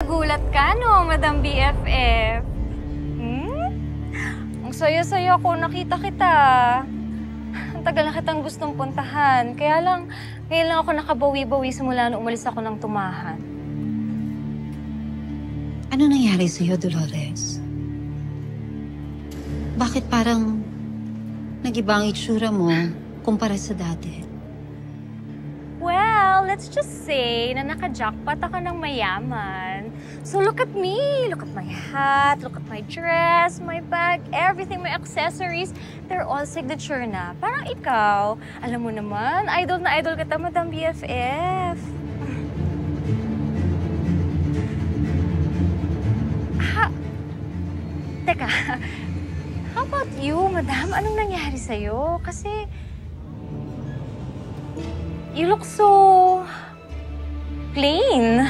nagulat ka, no, Madam BFF? Hmm? Ang saya-saya ko, nakita kita. Ang tagal na kitang gustong puntahan. Kaya lang, ngayon lang ako nakabawi-bawi simula nung umalis ako ng tumahan. Ano nangyari sa'yo, Dolores? Bakit parang nag-iba ang itsura mo kumpara sa dati? Well, let's just say na naka-jackpot ako ng mayaman. So look at me, look at my hat, look at my dress, my bag, everything, my accessories. They're all signature na. Parang ikaw, alam mo naman, idol na idol kita, Madam BFF. Teka, how about you, Madam? Anong nangyari sa'yo? Kasi you look so plain.